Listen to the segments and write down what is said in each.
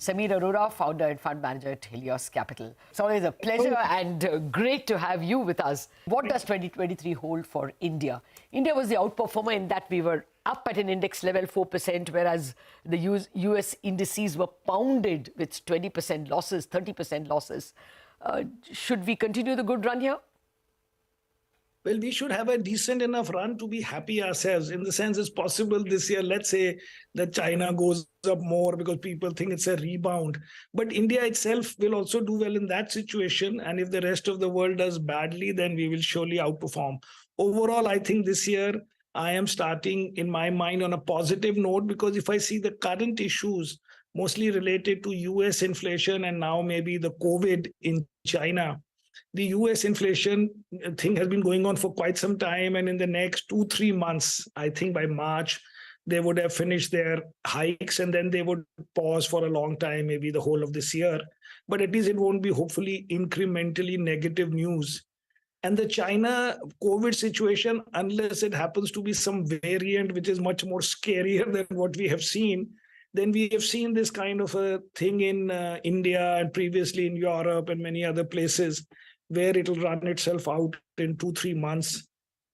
Samir Arora, founder and fund manager at Helios Capital. It's always a pleasure and great to have you with us. What does 2023 hold for India? India was the outperformer in that we were up at an index level 4%, whereas the US indices were pounded with 20% losses, 30% losses. Should we continue the good run here? Well, we should have a decent enough run to be happy ourselves. In the sense, it's possible this year, let's say that China goes up more because people think it's a rebound. But India itself will also do well in that situation. And if the rest of the world does badly, then we will surely outperform. Overall, I think this year I am starting in my mind on a positive note, because if I see the current issues, mostly related to US inflation and now maybe the COVID in China, the US inflation thing has been going on for quite some time. And in the next 2-3 months, I think by March, they would have finished their hikes and then they would pause for a long time, maybe the whole of this year. But at least it won't be hopefully incrementally negative news. And the China COVID situation, unless it happens to be some variant which is much more scarier than what we have seen, then we have seen this kind of a thing in India and previously in Europe and many other places where it'll run itself out in 2-3 months.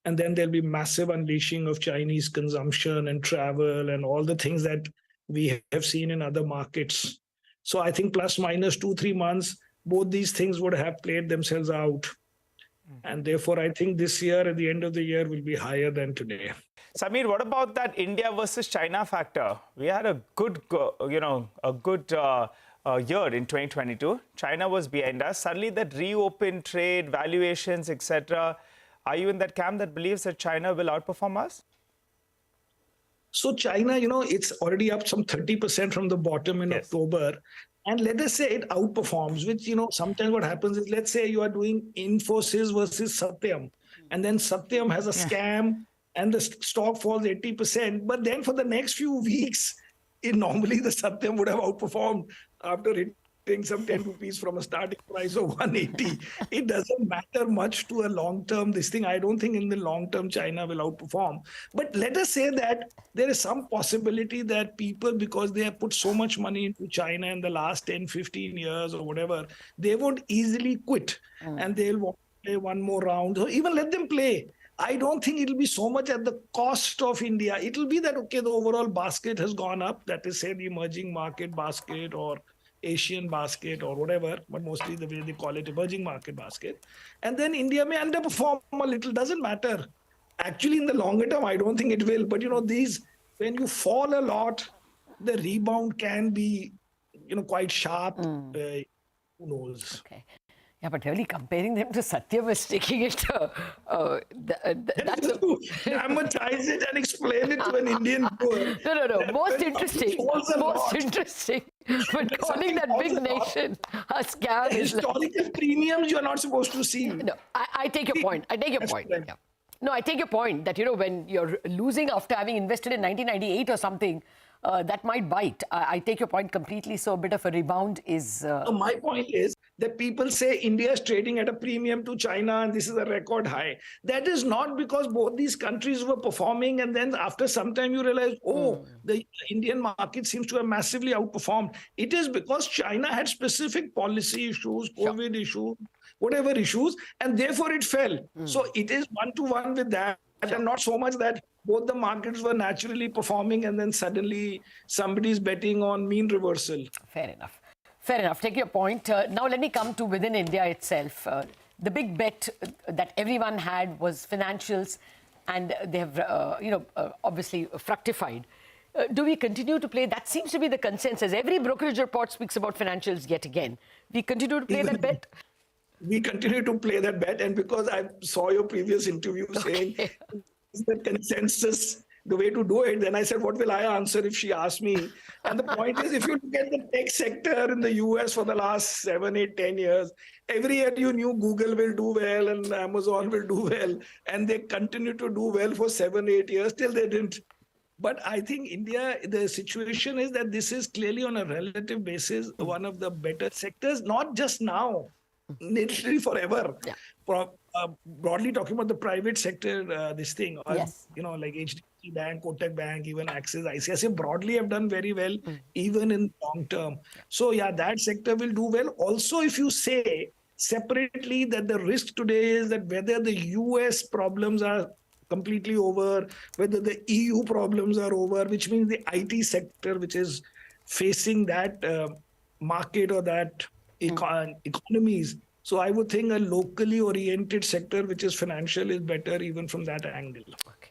And then there'll be massive unleashing of Chinese consumption and travel and all the things that we have seen in other markets. So I think plus minus 2-3 months, both these things would have played themselves out. And therefore, I think this year, at the end of the year, will be higher than today. Samir, what about that India versus China factor? We had a good, year in 2022. China was behind us. Suddenly, that reopened trade, valuations, etc. Are you in that camp that believes that China will outperform us? So China, it's already up some 30% from the bottom in October. And let us say it outperforms, which, sometimes what happens is, let's say you are doing Infosys versus Satyam, and then Satyam has a scam and the stock falls 80%. But then for the next few weeks, normally the Satyam would have outperformed after hitting some 10 rupees from a starting price of 180. It doesn't matter much to a long-term this thing. I don't think in the long term China will outperform. But let us say that there is some possibility that people, because they have put so much money into China in the last 10-15 years or whatever, they won't easily quit and they'll want to play one more round. So even let them play. I don't think it'll be so much at the cost of India. It'll be that, okay, the overall basket has gone up. That is, say, the emerging market basket or Asian basket or whatever, but mostly the way they call it, emerging market basket. And then India may underperform a little, doesn't matter. Actually, in the longer term, I don't think it will. But, when you fall a lot, the rebound can be, quite sharp. Who knows? Okay. Yeah, but really comparing them to Satyam is taking it. That's to dramatize it and explain it to an Indian poor. No. Most interesting. Most interesting. But calling that big nation a scam is historical premiums you're not supposed to see. No, I take your point. I take your point. Yeah. No, I take your point that, when you're losing after having invested in 1998 or something, that might bite. I take your point completely. So a bit of a rebound is... My point is that people say India is trading at a premium to China and this is a record high. That is not because both these countries were performing and then after some time you realize, the Indian market seems to have massively outperformed. It is because China had specific policy issues, COVID issues, whatever issues, and therefore it fell. So it is one-to-one with that. And not so much that both the markets were naturally performing and then suddenly somebody's betting on mean reversal. Fair enough. Fair enough. Take your point. Now let me come to within India itself. The big bet that everyone had was financials, and they have, obviously fructified. Do we continue to play? That seems to be the consensus. Every brokerage report speaks about financials yet again. We continue to play that bet? We continue to play that bet, and because I saw your previous interview saying is the consensus the way to do it, then I said, what will I answer if she asks me? And the point is, if you look at the tech sector in the US for the last 7, 8, 10 years, every year you knew Google will do well and Amazon will do well, and they continue to do well for 7, 8 years till they didn't. But I think India, the situation is that this is clearly on a relative basis one of the better sectors, not just now, literally forever. broadly talking about the private sector, this thing, Yes. like HDFC Bank, Kotak Bank, even Axis, ICICI broadly have done very well, even in long term. So yeah, that sector will do well. Also, if you say separately that the risk today is that whether the US problems are completely over, whether the EU problems are over, which means the IT sector, which is facing that market or that economies. So I would think a locally oriented sector, which is financial, is better even from that angle. Okay.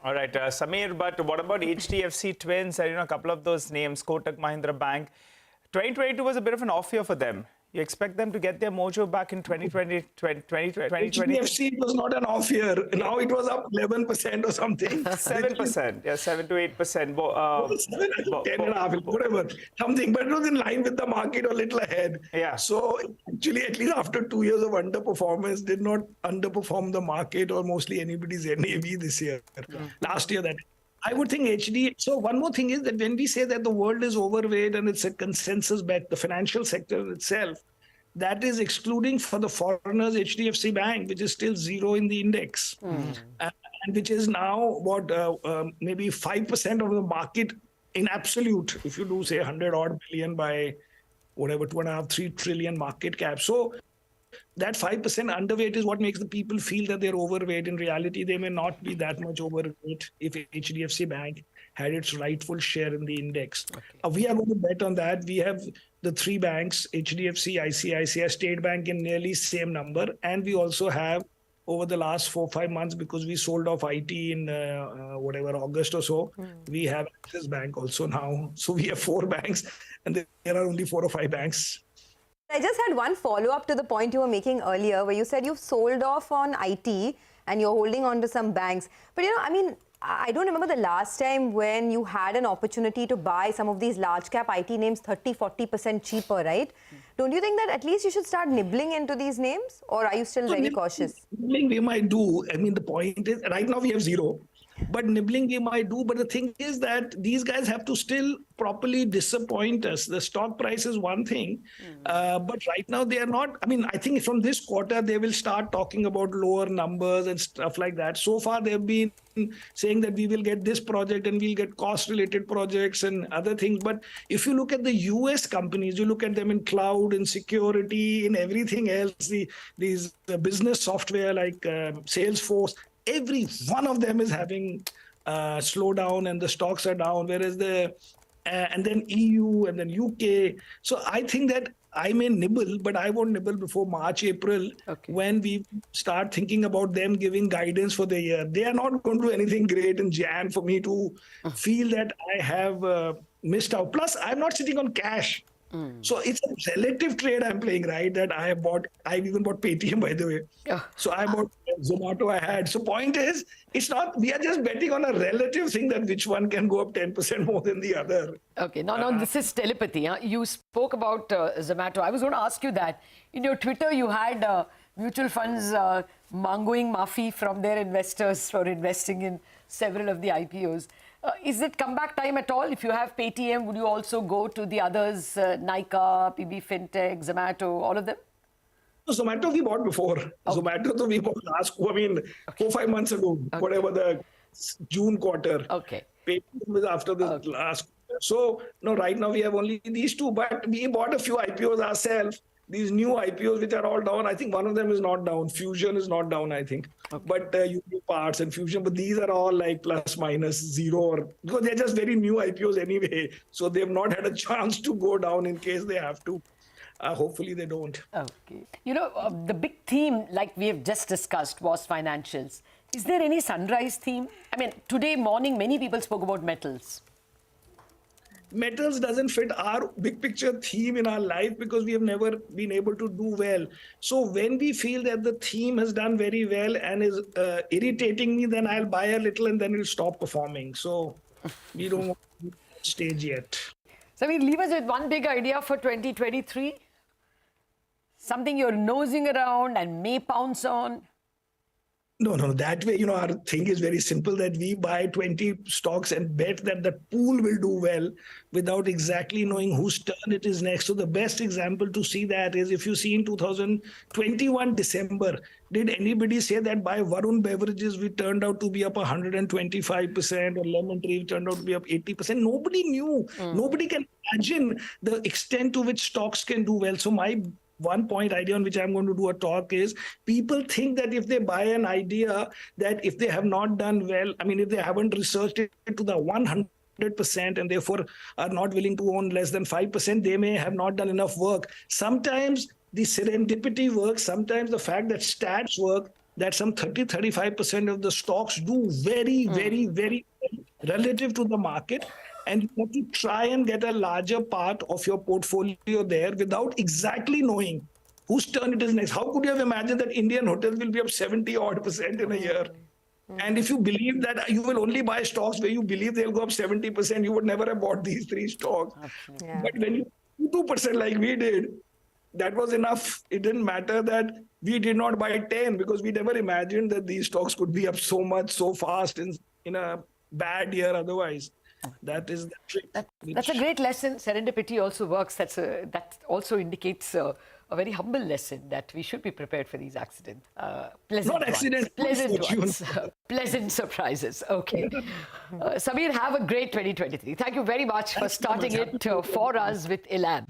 All right, Samir, but what about HDFC Twins? A couple of those names, Kotak Mahindra Bank. 2022 was a bit of an off year for them. You expect them to get their mojo back in 2020? HDFC was not an off year. Now it was up 11% or something. 7%, yeah, 7 to 8%. 10 and a half, whatever, something, but it was in line with the market or a little ahead. Yeah. So actually, at least after 2 years of underperformance, did not underperform the market or mostly anybody's NAV this year. Last year, that. I would think HD. So one more thing is that when we say that the world is overweight and it's a consensus bet, the financial sector itself, that is excluding for the foreigners HDFC Bank, which is still zero in the index, and which is now maybe 5% of the market in absolute. If you do say 100 odd billion by whatever 2.5, 3 trillion market cap, so that 5% underweight is what makes the people feel that they're overweight. In reality, they may not be that much overweight if HDFC Bank had its rightful share in the index. Okay. We are going to bet on that. We have the 3 banks, HDFC, ICICI, State Bank in nearly same number. And we also have over the last 4-5 months, because we sold off IT in August or so, we have Axis Bank also now. So we have 4 banks and there are only 4 or 5 banks. I just had one follow-up to the point you were making earlier, where you said you've sold off on IT and you're holding on to some banks. But, I don't remember the last time when you had an opportunity to buy some of these large cap IT names 30-40% cheaper, right? Don't you think that at least you should start nibbling into these names, or are you still very cautious? Nibbling we might do. The point is, right now we have 0. But nibbling we might do. But the thing is that these guys have to still properly disappoint us. The stock price is one thing. But right now they are not. I think from this quarter, they will start talking about lower numbers and stuff like that. So far, they've been saying that we will get this project and we'll get cost-related projects and other things. But if you look at the US companies, you look at them in cloud, in security, in everything else, these business software like Salesforce, every one of them is having slowdown and the stocks are down, whereas and then EU and then UK. So I think that I may nibble, but I won't nibble before March, April, when we start thinking about them giving guidance for the year. They are not going to do anything great in Jan for me to feel that I have missed out. Plus, I'm not sitting on cash. So it's a relative trade I'm playing, right? That I've even bought Paytm, by the way. So I bought Zomato I had. So point is, it's not, we are just betting on a relative thing that which one can go up 10% more than the other. Okay, now this is telepathy. Huh? You spoke about Zomato. I was going to ask you that. In your Twitter, you had mutual funds mangoing Mafi from their investors for investing in several of the IPOs. Is it comeback time at all? If you have Paytm, would you also go to the others, Nykaa, PB Fintech, Zomato, all of them? Zomato we bought before. Zomato we bought last, 4-5 months ago, whatever the June quarter. Okay. Paytm was after the last quarter. So, no, right now we have only these 2, but we bought a few IPOs ourselves. These new IPOs, which are all down, I think one of them is not down. Fusion is not down, I think. But UP Parts and Fusion, but these are all like plus minus 0, because they're just very new IPOs anyway. So they've not had a chance to go down in case they have to. Hopefully they don't. Okay. The big theme, like we have just discussed, was financials. Is there any sunrise theme? Today morning, many people spoke about metals. Metals doesn't fit our big picture theme in our life because we have never been able to do well. So when we feel that the theme has done very well and is irritating me, then I'll buy a little and then it'll stop performing. So we don't want to stage yet. So leave us with one big idea for 2023. Something you're nosing around and may pounce on. No. That way, our thing is very simple, that we buy 20 stocks and bet that the pool will do well without exactly knowing whose turn it is next. So the best example to see that is, if you see in 2021 December, did anybody say that by Varun Beverages we turned out to be up 125%, or Lemon Tree turned out to be up 80%? Nobody knew. Nobody can imagine the extent to which stocks can do well. So my one point idea on which I'm going to do a talk is, people think that if they buy an idea, that if they have not done well, if they haven't researched it to the 100% and therefore are not willing to own less than 5%, they may have not done enough work. Sometimes the serendipity works, sometimes the fact that stats work, that some 30-35% of the stocks do very well relative to the market. And you have to try and get a larger part of your portfolio there without exactly knowing whose turn it is next. How could you have imagined that Indian hotels will be up 70% in a year? And if you believe that you will only buy stocks where you believe they'll go up 70%, you would never have bought these 3 stocks. Yeah. But when you 2% like we did, that was enough. It didn't matter that we did not buy 10, because we never imagined that these stocks could be up so much, so fast in a bad year otherwise. That is the trick. That's a great lesson. Serendipity also works. That also indicates a very humble lesson, that we should be prepared for these accidents. Not accidents, Pleasant ones. Pleasant surprises. Okay. Samir, have a great 2023. Thank you very much for starting it for us with Ilan.